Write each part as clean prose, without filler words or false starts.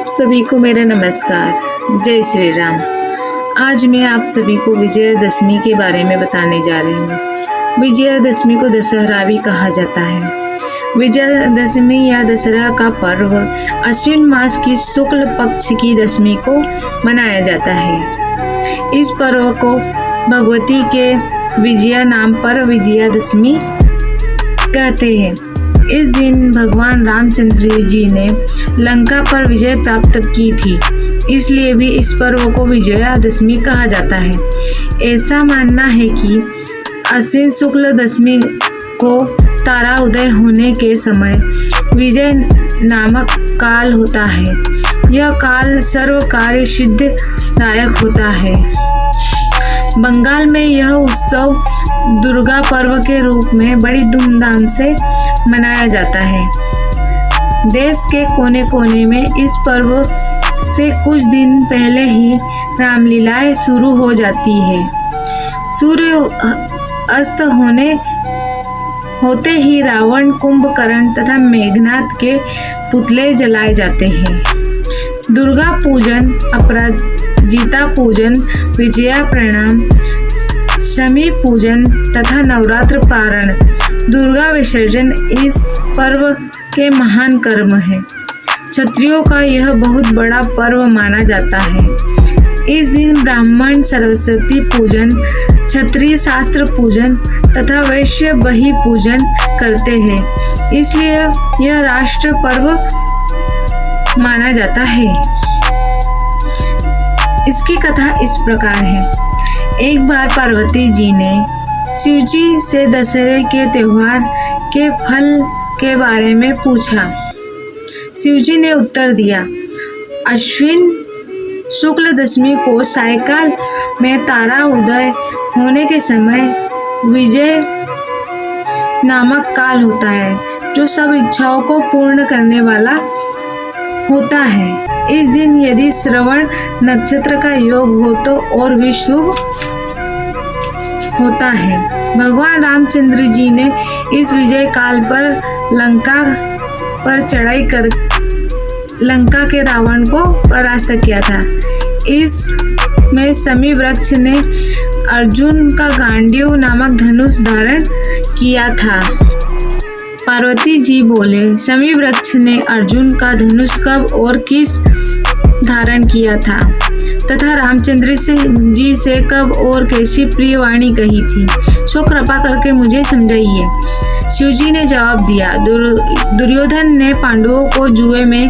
आप सभी को मेरा नमस्कार। जय श्री राम। आज मैं आप सभी को विजयदशमी के बारे में बताने जा रही हूँ। विजयदशमी को दशहरा भी कहा जाता है। विजयदशमी या दशहरा का पर्व अश्विन मास की शुक्ल पक्ष की दशमी को मनाया जाता है। इस पर्व को भगवती के विजया नाम पर विजयादशमी कहते हैं। इस दिन भगवान रामचंद्र जी ने लंका पर विजय प्राप्त की थी, इसलिए भी इस पर्व को विजयादशमी कहा जाता है। ऐसा मानना है कि अश्विन शुक्ल दशमी को तारा उदय होने के समय विजय नामक काल होता है। यह काल सर्व कार्य सिद्धिदायक होता है। बंगाल में यह उत्सव दुर्गा पर्व के रूप में बड़ी धूमधाम से मनाया जाता है। देश के कोने कोने में इस पर्व से कुछ दिन पहले ही रामलीलाएं शुरू हो जाती है। सूर्य अस्त होते ही रावण, कुंभकर्ण तथा मेघनाथ के पुतले जलाए जाते हैं। दुर्गा पूजन, अपराजिता पूजन, विजया प्रणाम, शमी पूजन तथा नवरात्र पारण, दुर्गा विसर्जन इस पर्व के महान कर्म है। क्षत्रियों का यह बहुत बड़ा पर्व माना जाता है। इस दिन ब्राह्मण सरस्वती पूजन, क्षत्रिय शास्त्र पूजन तथा वैश्य बहि पूजन करते हैं, इसलिए यह राष्ट्र पर्व माना जाता है। इसकी कथा इस प्रकार है। एक बार पार्वती जी ने शिव जी से दशहरे के त्योहार के फल के बारे में पूछा। शिव जी ने उत्तर दिया, अश्विन शुक्ल दशमी को सायकाल में तारा उदय होने के समय विजय नामक काल होता है, जो सब इच्छाओं को पूर्ण करने वाला होता है। इस दिन यदि श्रवण नक्षत्र का योग हो तो और भी शुभ होता है। भगवान रामचंद्र जी ने इस विजय काल पर लंका पर चढ़ाई कर लंका के रावण को परास्त किया था। इसमें शमी वृक्ष ने अर्जुन का गांडीव नामक धनुष धारण किया था। पार्वती जी बोले, शमी वृक्ष ने अर्जुन का धनुष कब और किस धारण किया था तथा रामचंद्र जी से कब और कैसी प्रिय वाणी कही थी, सो कृपा करके मुझे समझाइए। शिवजी ने जवाब दिया, दुर्योधन ने पांडवों को जुए में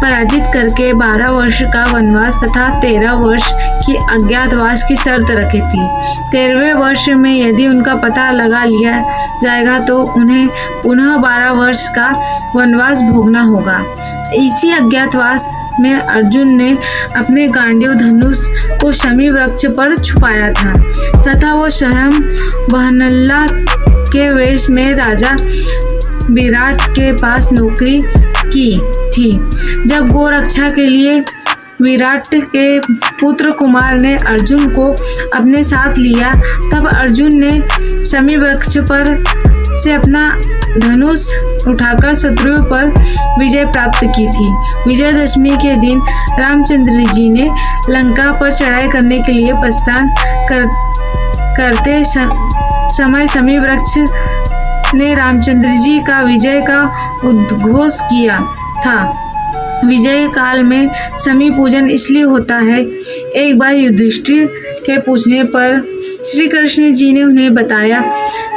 पराजित करके 12 वर्ष का वनवास तथा 13 वर्ष की अज्ञातवास की शर्त रखी थी। 13वें वर्ष में यदि उनका पता लगा लिया जाएगा तो उन्हें पुनः 12 वर्ष का वनवास भोगना होगा। इसी अज्ञातवास में अर्जुन ने अपने गांडीव धनुष को शमी वृक्ष पर छुपाया था तथा वो स्वयं वहनल्ला के वेश में राजा विराट के पास नौकरी की थी। जब गोरक्षा के लिए विराट के पुत्र कुमार ने अर्जुन को अपने साथ लिया, तब अर्जुन ने शमी वृक्ष पर से अपना धनुष उठाकर शत्रुओं पर विजय प्राप्त की थी। विजयदशमी के दिन रामचंद्र जी ने लंका पर चढ़ाई करने के लिए प्रस्थान करते समय शमी वृक्ष ने रामचंद्र जी का विजय का उद्घोष किया था। विजय काल में शमी पूजन इसलिए होता है। एक बार युधिष्ठिर के पूछने पर श्री कृष्ण जी ने उन्हें बताया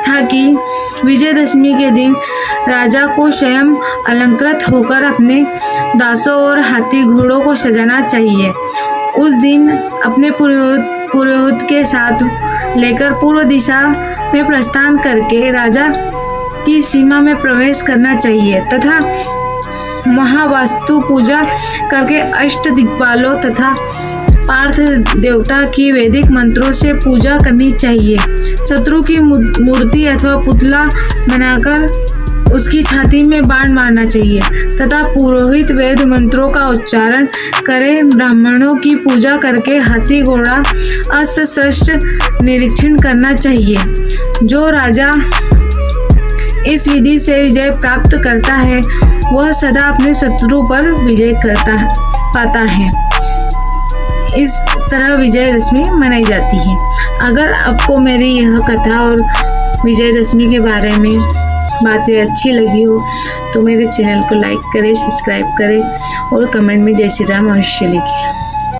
था कि विजयदशमी के दिन राजा को स्वयं अलंकृत होकर अपने दासों और हाथी घोड़ों को सजाना चाहिए। उस दिन अपने पुरोहित के साथ लेकर पूर्व दिशा में प्रस्थान करके राजा की सीमा में प्रवेश करना चाहिए तथा महावास्तु पूजा करके अष्ट दिक्पालों तथा पार्थ देवता की वैदिक मंत्रों से पूजा करनी चाहिए। शत्रु की मूर्ति अथवा पुतला बनाकर उसकी छाती में बाण मारना चाहिए तथा पुरोहित वेद मंत्रों का उच्चारण करे। ब्राह्मणों की पूजा करके हाथी घोड़ा अस्त्र शस्त्र निरीक्षण करना चाहिए। जो राजा इस विधि से विजय प्राप्त करता है वह सदा अपने शत्रु पर विजय पाता है। इस तरह विजयदशमी मनाई जाती है। अगर आपको मेरी यह कथा और विजयदशमी के बारे में बातें अच्छी लगी हो तो मेरे चैनल को लाइक करें, सब्सक्राइब करें और कमेंट में जय श्री राम अवश्य लिखें।